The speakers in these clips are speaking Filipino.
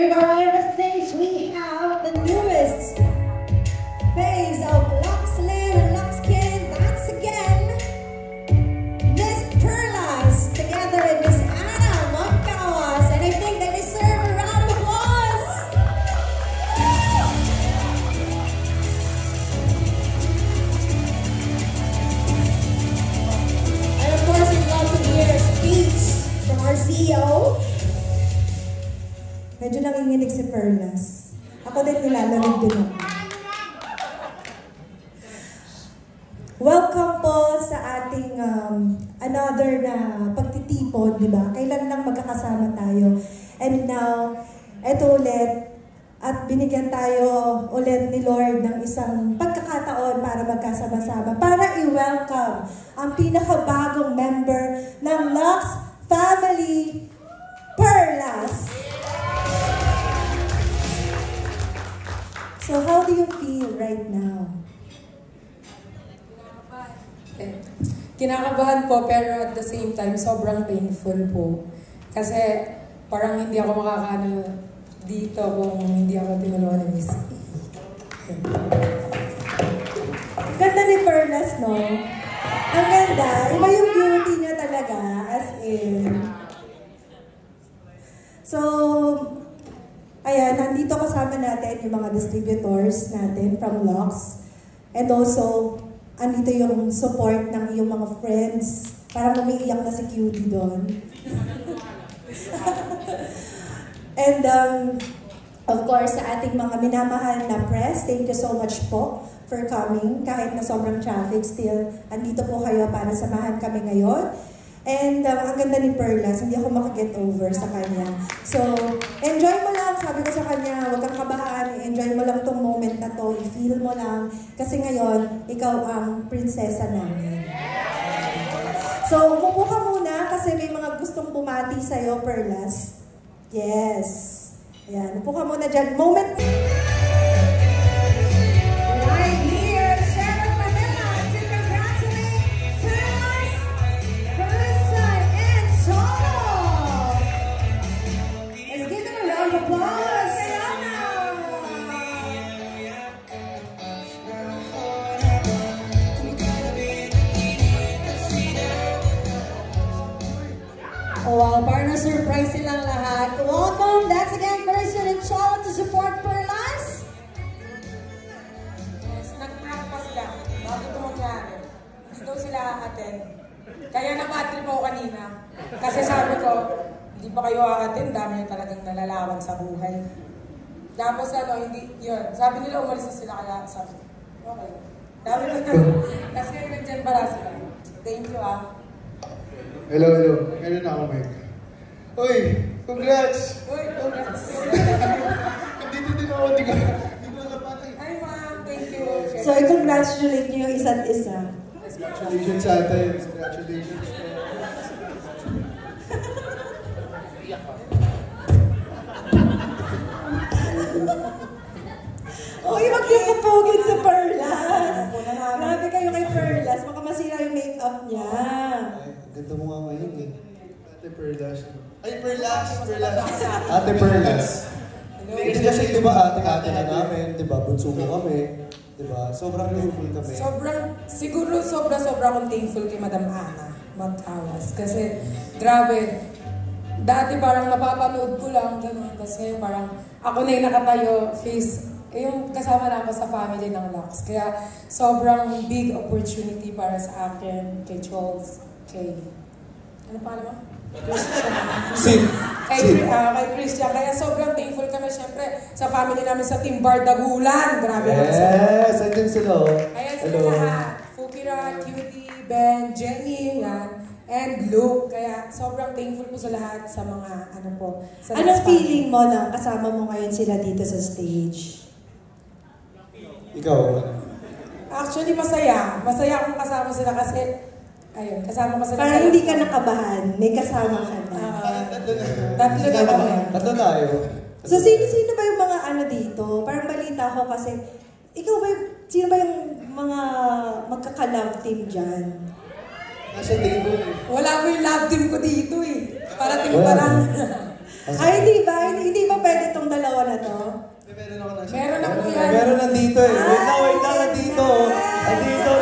Ever since we have the newest phase of Lux Lim and Lux Kin, that's again Miss Perlas together with Miss Anna Moncawas, and I think they deserve a round of applause. And of course, we'd love to hear a speech from our CEO. Medyo nanginginig si Perlas. Ako din nilalamig din ako. Welcome po sa ating another na pagtitipon, di ba? Kailan lang magkakasama tayo. And now, eto ulit, at binigyan tayo ulit ni Lord ng isang pagkakataon para magkasama-sama, para i-welcome ang pinakabagong member ng Lux Family, Perlas. So how do you feel right now? Kinakabahan po, pero at the same time, sobrang painful po. Kasi parang hindi ako makakano dito kung hindi ako tinulungan ng Miss E. Ganda ni Perlas, no? Ang ganda. Iba yung beauty niya talaga, as in. So, ayan, nandito kasama natin yung mga distributors natin from Lux. And also, andito yung support ng iyong mga friends. Parang umiiyak na si Cutie doon. And of course, sa ating mga minamahal na press, thank you so much po for coming. Kahit na sobrang traffic, still, andito po kayo para samahan kami ngayon. And ang ganda ni Perlas, hindi ako makaget over sa kanya. So, enjoy mo lang. Sabi ko sa kanya, huwag kang kabahan. Enjoy mo lang tong moment na to. I-feel mo lang. Kasi ngayon, ikaw ang prinsesa namin. So, umupo ka muna kasi may mga gustong bumati sa'yo, Perlas. Yes. Ayan, upo ka muna dyan. Moment. Right here, Sarah Manila to congratulate Perlas, Carissa, and Solo. Let's give them a round of applause. Oh wow, parang surprise silang lahat. Welcome, that's again Carissa and Solo to support Perlas. Yes, nag-prank pa sila. Bakit ito mangyari? Hindi daw sila aaten. Kaya na-matrip ako kanina. Kasi sabi ko, hindi pa kayo aaten, dami na talagang nalalaman sa buhay. Tapos hindi, yun. Sabi nila umalis na sila, kaya sabi, okay. Dami na kasi nandyan pala sila. Thank you Hello. Meron na ako, Mike. Uy! Congrats! Uy, congrats! Dito din ako, di ko nakapatay. Hi ma'am, thank you. So, i-congratulate niyo yung isa't isa. Congratulations sa atin. Congratulations. Uy, wag yung kapugin sa Perlas. Grabe kayo kay Perlas. Baka masira yung make-up niya. Ay, ganda mo nga ngayon eh. Ate Perlas. Ay, Perlas! Ate Perlas. Kasi di ba ate na namin, di ba? Bunso mo kami. Di ba? Sobrang thankful kami. Siguro sobra akong thankful kay Madam Ana Moncawas. Kasi, grabe, dati parang napapanood ko lang, gano'n. Tapos ngayon parang ako na yung nakatayo, yung kasama na ako sa family ng Lux. Kaya sobrang big opportunity para sa akin, kay Charles, ano pa mo? Christian. Kay Christian. Kaya sobrang thankful kami syempre sa family namin sa Team Bardagulan. Grabe naman sila. Yes! Andyan sila. Ayan sila lahat. Fukira, Cutie, Ben, Jenny, yan. And Luke. Kaya sobrang thankful po sa lahat sa mga sa Anong feeling mo lang kasama mo ngayon sila dito sa stage? Ikaw? Actually, masaya. Masaya akong kasama sila kasi ayun, kasama ko sila. Parang hindi ka nakabahan, may kasama ka na. Tatlo na kami. Tatlo tayo. So, sino ba yung mga dito? Parang balita ko kasi, sino ba yung mga magkaka-love team dyan? Nasa table. Wala ko yung love team ko dito eh. Parating pa lang. Ay, hindi ba pwede itong Meron na po yan. Meron nandito eh. Wait lang, nandito. Nandito.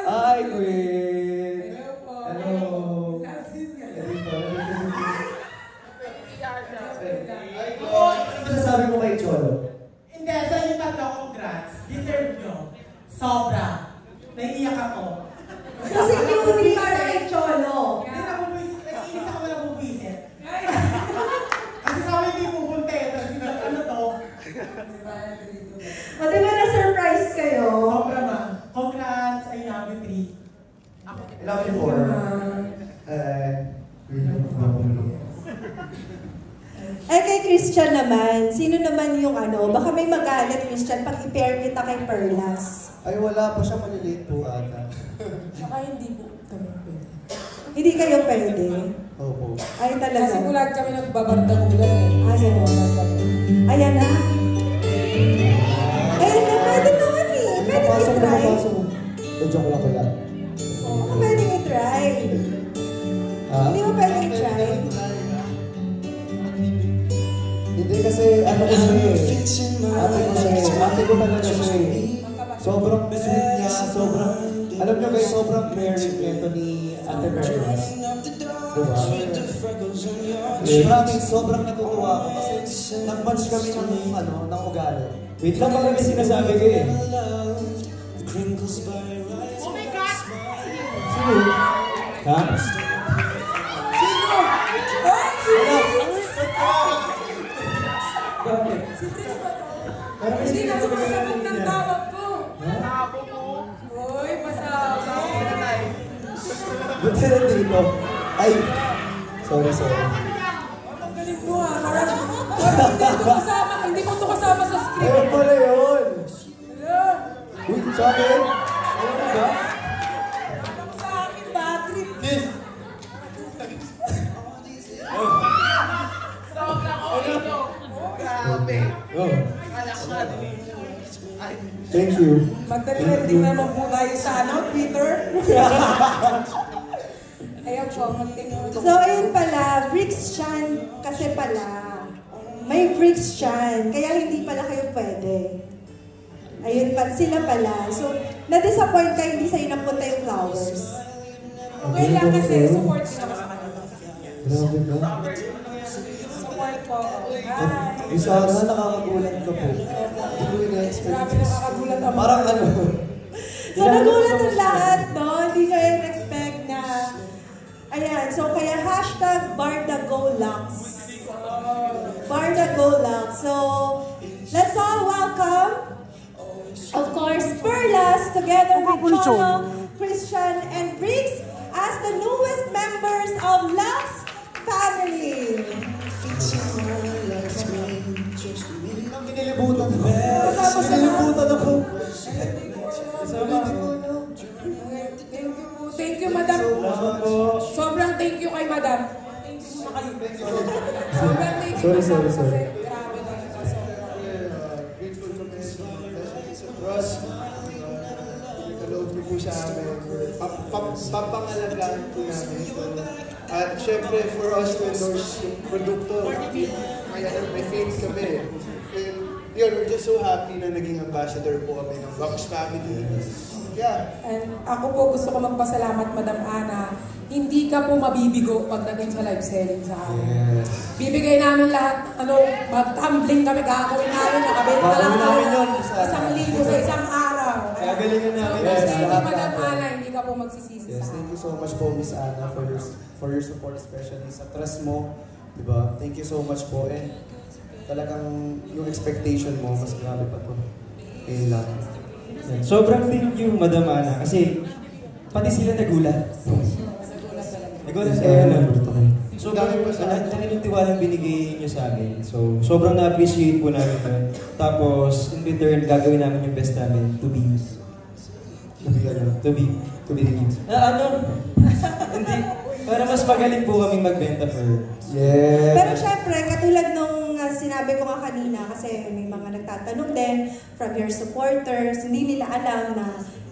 Ay, Queen. Hello. Ano sabi mo kay Cholo? Hindi, sa yung tatlo, congrats. Deserve nyo. Sobra. Naiiyak ako. Kasi hindi para kay Cholo. Hindi na bubuisit. Naiinis ako na bubuisit. Kasi sa amin hindi pupunta eh. Tapos hindi ano to. O di ba na-surprise kayo? Sobra ma. Congrats. I love you, three. I love you for. Ay, kay Christian naman, sino naman yung ano, baka may magalit, Christian, pag i-pair kita kay Perlas. Ay, wala pa siya, maliliit po ata. Saka hindi po kami pwede. Hindi kayo pwede. Opo. Ay, talaga. Kasi lahat kami nagbabardagulan eh. Gano'n. Ayan na. Ayun na, pwede naman eh. Pwede i-try. Joke lang pala. Pwede i-try. Hindi mo pwede i-try. Hindi kasi, ano ko siya eh. Ate ko talaga siya eh. Sobrang sweet niya, sobrang, alam niyo guys, sobrang married nito ni Ate Perlas. Diba? Promise, sobrang natutuwa ako kasi nag-match kami ng, ng ugali. Wait lang, baka may sinasabi ko eh. Oh my God! Sino? Ha? Hindi na sumasagot ng tawag ko. Uy, masama. Buti na dito. Ay, sorry. Ang galing mo ha. Hindi ko ito kasama sa script. Ayun pala yun. Hello? Uy, sa akin? Ano ba? Sa akin, bad trip. Oh. Thank you. Magta-trending naman po tayo sa Twitter. Ayan po, mag-tingin. So, ayun pala, Brixtian kasi pala. May Brixtian, kaya hindi pala kayo pwede. Ayun pa, sila pala. So, na-disappoint ka, hindi sa'yo napunta yung flowers. Okay lang kasi support din ako sa kanila. Grabe ka. Support po. Hi. Isa na nakakagulat ka po. Hindi ko ina-expect. Grabe nakakagulat ako. Parang ano. So, nagulat ang lahat, no? Hindi kayo expect na. Ayan, so kaya hashtag #BardaGoLux. #BardaGoLux. So, let's all welcome, of course, Perlas together with Cholo, Christian, and Briggs as the newest members of Lux family. Kinilibutan ako. Kinilibutan ako. Thank you, madam. Sobrang thank you kay madam. Sobrang thank you. Sorry. Kasi grabe talaga. Grateful kami sa Ross. Kaloob niyo po sa amin. Papangalagaan po namin ito. At syempre, for us to endorse yung produkto, may faith kami. And yun, we're just so happy na naging ambassador po kami ng Vox Family. Yeah. And ako po gusto ko magpasalamat, Madam Ana. Hindi ka po mabibigo pagdating sa live selling sa amin. Yes. Bibigay namin lahat, mag-tumbling kami, gagawin namin, nakabenta lang Gagawin namin yun. 1,000 sa isang araw. Gagalingan namin. So, Yes, thank you, lahat Madam natin. Ana, hindi ka po magsisisi Yes, sa thank amin. you so much po, Miss Ana, for your support, especially sa trust mo. Diba? Thank you so much po. And talagang yung expectation mo, mas grabe pa to. Ayun lang. Sobrang thank you, Madam Ana, kasi pati sila nagulat. Nagulat kayo na. Sobrang laki ng tiwalang binigay niyo sa amin. So, sobrang na-appreciate po namin yun. Tapos, in return, gagawin namin yung best namin to be hindi. Para mas magaling po kaming magbenta for. Yeah. Pero syempre, katulad nung sinabi ko nga kanina, kasi may mga nagtatanong din from your supporters, hindi nila alam na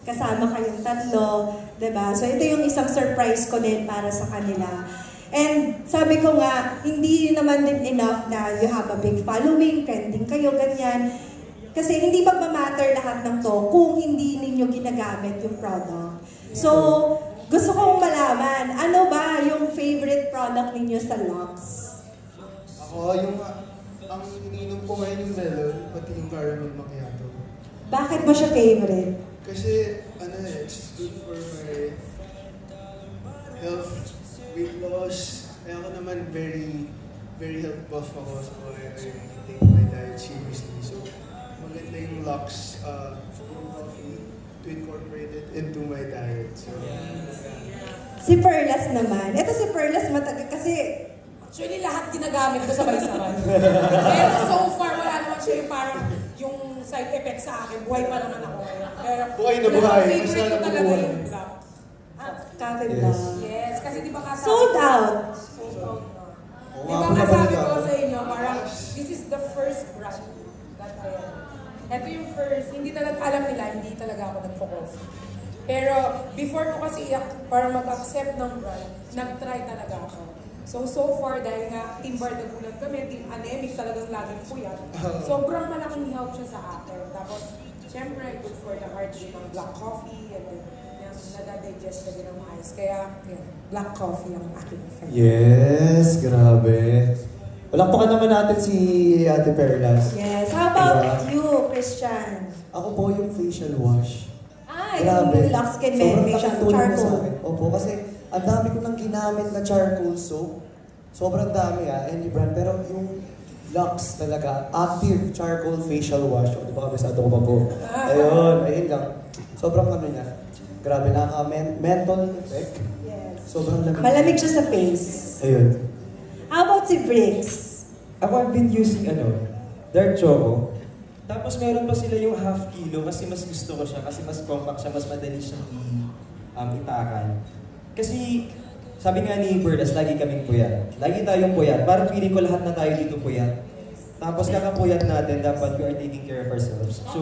kasama kayong tatlo, diba? So ito yung isang surprise ko din para sa kanila. And sabi ko nga, hindi naman din enough na you have a big following, trending kayo, ganyan. Kasi hindi magmamatter lahat ng to kung hindi ninyo ginagamit yung product. So, gusto kong malaman, ano ba yung favorite product ninyo sa Lux? Ako, ang ininom ko ngayon yung melon, pati yung caramel macchiato. Bakit mo siya favorite? Kasi, it's good for my health, weight loss. Kaya ako naman very health buff ako. So, I take my diet seriously. So, maganda yung Lux coffee to incorporate it into my diet. So, Si Perlas naman. Ito si Perlas matagal kasi Actually, lahat ginagamit ko sabay-sabay. Pero so far, wala naman siya yung parang yung side effect sa akin. Buhay pa naman ako ngayon. Pero buhay na buhay. favorite ko talaga yung black. Cafe Black. Yes, kasi di ba kasabi Sold out. Sold out na. Oo, Di ba nga, kasabi pala ko ka. sa inyo, parang this is the first brand that I am. Ito yung first, hindi talaga alam nila, hindi talaga ako nagpo-coffee. Pero before ko kasi parang mag-accept ng brand, nag-try talaga ako. So far, dahil nga Team Bardagulan kami, Team Anemic talagang laging puyat. Sobrang malaking help siya sa akin. Tapos, syempre, good for the heart din ng black coffee and then, yung nadadigest siya din ng maayos. Kaya, yun, black coffee ang aking favorite. Yes, grabe. Palakpakan naman natin si Ate Perlas. Yes. How about Diba? you, Christian? Ako po yung facial wash. Yung Lux Skin Sobrang Facial nakatulong niya sa Charcoal. akin. Opo, kasi ang dami ko nang ginamit na charcoal soap. Sobrang dami any brand. Pero yung Lux talaga, active charcoal facial wash. O, di ba kabisado ko pa po? Ayun lang. Sobrang niya. Grabe, nakaka-mental effect. Yes. Sobrang lamig. Malamig siya sa face. Ayun. How about si Briggs? Ako, I've been using dark choco. Tapos meron pa sila yung half kilo kasi mas gusto ko siya kasi mas compact siya, mas madali siyang itakan. Kasi sabi nga ni Perlas, lagi kaming puyat. Lagi tayong puyat. Parang feeling ko lahat na tayo dito puyat. Tapos kakapuyat natin, dapat we are taking care of ourselves. So,